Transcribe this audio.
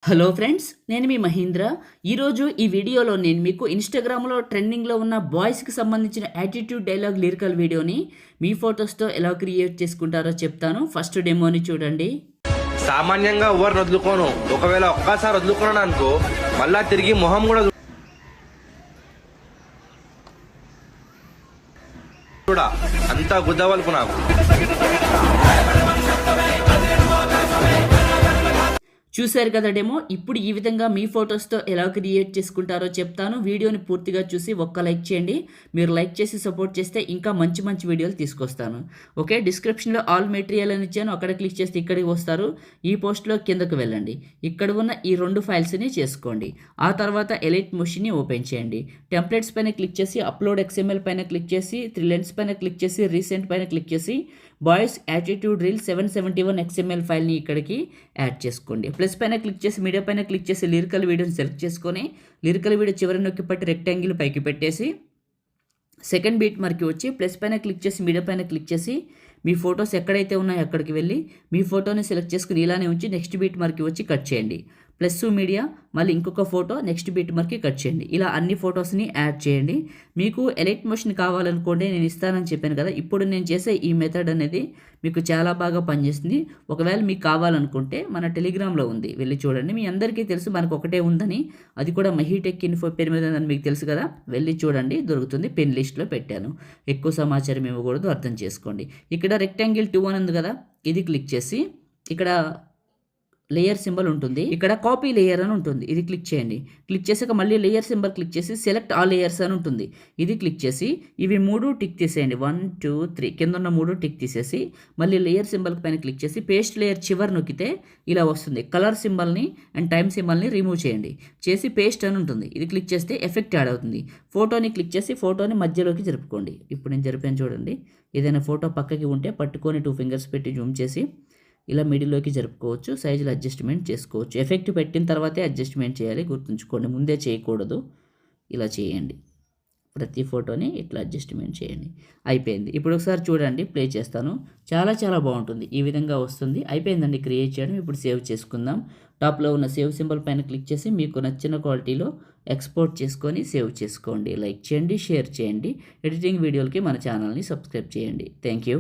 Hello friends, నేను మీ మహీంద్ర. ఈరోజు ఈ వీడియోలో నేను మీకు ఇన్స్టాగ్రామ్లో ట్రెండింగ్లో ఉన్న బాయ్స్కి సంబంధించిన యాటిట్యూడ్ డైలాగ్ లిరికల్ వీడియోని మీ ఫొటోస్తో ఎలా క్రియేట్ చేసుకుంటారో చెప్తాను. ఫస్ట్ డెమోని చూడండి. సామాన్యంగా ఎవరిని వదులుకోను, ఒకవేళ ఒక్కసారి వదులుకున్నాను అనుకో మళ్ళా తిరిగి మొహం కూడా చూడ, అంతా గుద్దవలకు నాకు. చూశారు కదా డెమో. ఇప్పుడు ఈ విధంగా మీ ఫొటోస్తో ఎలా క్రియేట్ చేసుకుంటారో చెప్తాను. వీడియోని పూర్తిగా చూసి ఒక్క లైక్ చేయండి. మీరు లైక్ చేసి సపోర్ట్ చేస్తే ఇంకా మంచి మంచి వీడియోలు తీసుకొస్తాను. ఓకే, డిస్క్రిప్షన్లో ఆల్ మెటీరియల్ అని ఇచ్చాను, అక్కడ క్లిక్ చేస్తే ఇక్కడికి వస్తారు. ఈ పోస్ట్లో కిందకు వెళ్ళండి. ఇక్కడ ఉన్న ఈ 2 ఫైల్స్ని చేసుకోండి. ఆ తర్వాత ఎలైట్ మోషన్ని ఓపెన్ చేయండి. టెంప్లెట్స్ పైన క్లిక్ చేసి అప్లోడ్ XML పైన క్లిక్ చేసి 3 లైన్స్ పైన క్లిక్ చేసి రీసెంట్ పైన క్లిక్ చేసి బాయ్స్ యాటిట్యూడ్ రీల్ 771 XML ఫైల్ని ఇక్కడికి యాడ్ చేసుకోండి. ప్లస్ పైన క్లిక్ చేసి మీడియా పైన క్లిక్ చేసి లిరికల్ వీడియోని సెలెక్ట్ చేసుకొని లిరికల్ వీడియో చివరి నొక్కి పట్టి రెక్టాంగిల్ పైకి పెట్టేసి సెకండ్ బీట్ మార్క్కి వచ్చి ప్లస్ పైన క్లిక్ చేసి మీడియా పైన క్లిక్ చేసి మీ ఫొటోస్ ఎక్కడైతే ఉన్నాయో అక్కడికి వెళ్ళి మీ ఫోటోని సెలెక్ట్ చేసుకుని ఇలానే ఉంచి నెక్స్ట్ బీట్ మార్క్కి వచ్చి కట్ చేయండి. ప్లస్ మీడియా మళ్ళీ ఇంకొక ఫోటో నెక్స్ట్ బీట్ మార్క్కి కట్ చేయండి. ఇలా అన్ని ఫొటోస్ని యాడ్ చేయండి. మీకు ఎలైట్ మోషన్ కావాలనుకోండి, నేను ఇస్తానని చెప్పాను కదా. ఇప్పుడు నేను చేసే ఈ మెథడ్ అనేది మీకు చాలా బాగా పనిచేస్తుంది. ఒకవేళ మీకు కావాలనుకుంటే మన టెలిగ్రామ్లో ఉంది, వెళ్ళి చూడండి. మీ అందరికీ తెలుసు మనకు ఒకటే ఉందని, అది కూడా మహీటెక్ ఇన్ఫో పేరు మీద ఉందని మీకు తెలుసు కదా. వెళ్ళి చూడండి, దొరుకుతుంది. పెన్ లిస్ట్లో పెట్టాను. ఎక్కువ సమాచారం ఇవ్వకూడదు, అర్థం చేసుకోండి. ఇక్కడ రెక్టాంగిల్ 2 అని ఉంది కదా, ఇది క్లిక్ చేసి ఇక్కడ లేయర్ సింబల్ ఉంటుంది. ఇక్కడ కాపీ లేయర్ అని ఉంటుంది, ఇది క్లిక్ చేయండి. క్లిక్ చేసాక మళ్ళీ లేయర్ సింబల్ క్లిక్ చేసి సెలెక్ట్ ఆల్ లేయర్స్ అని ఉంటుంది, ఇది క్లిక్ చేసి ఇవి 3 టిక్ తీసేయండి. 1 2 3 కింద ఉన్న 3 టిక్ తీసేసి మళ్ళీ లేయర్ సింబల్ పైన క్లిక్ చేసి పేస్ట్ లేయర్ చివరి నొక్కితే ఇలా వస్తుంది. కలర్ సింబల్ని అండ్ టైమ్ సింబల్ని రిమూవ్ చేయండి. చేసి పేస్ట్ అని ఉంటుంది, ఇది క్లిక్ చేస్తే ఎఫెక్ట్ యాడ్ అవుతుంది. ఫోటోని క్లిక్ చేసి ఫోటోని మధ్యలోకి జరుపుకోండి. ఇప్పుడు నేను జరిపాను చూడండి. ఏదైనా ఫోటో పక్కకి ఉంటే పట్టుకొని 2 ఫింగర్స్ పెట్టి జూమ్ చేసి ఇలా మిడిల్లోకి జరుపుకోవచ్చు. సైజులు అడ్జస్ట్మెంట్ చేసుకోవచ్చు. ఎఫెక్ట్ పెట్టిన తర్వాతే అడ్జస్ట్మెంట్ చేయాలి, గుర్తుంచుకోండి, ముందే చేయకూడదు. ఇలా చేయండి. ప్రతి ఫోటోని ఇట్లా అడ్జస్ట్మెంట్ చేయండి. అయిపోయింది. ఇప్పుడు ఒకసారి చూడండి, ప్లే చేస్తాను. చాలా చాలా బాగుంటుంది. ఈ విధంగా వస్తుంది. అయిపోయిందండి క్రియేట్ చేయడం. ఇప్పుడు సేవ్ చేసుకుందాం. టాప్లో ఉన్న సేవ్ సింబల్ పైన క్లిక్ చేసి మీకు నచ్చిన క్వాలిటీలో ఎక్స్పోర్ట్ చేసుకొని సేవ్ చేసుకోండి. లైక్ చేయండి, షేర్ చేయండి. ఎడిటింగ్ వీడియోలకి మన ఛానల్ని సబ్స్క్రైబ్ చేయండి. Thank you.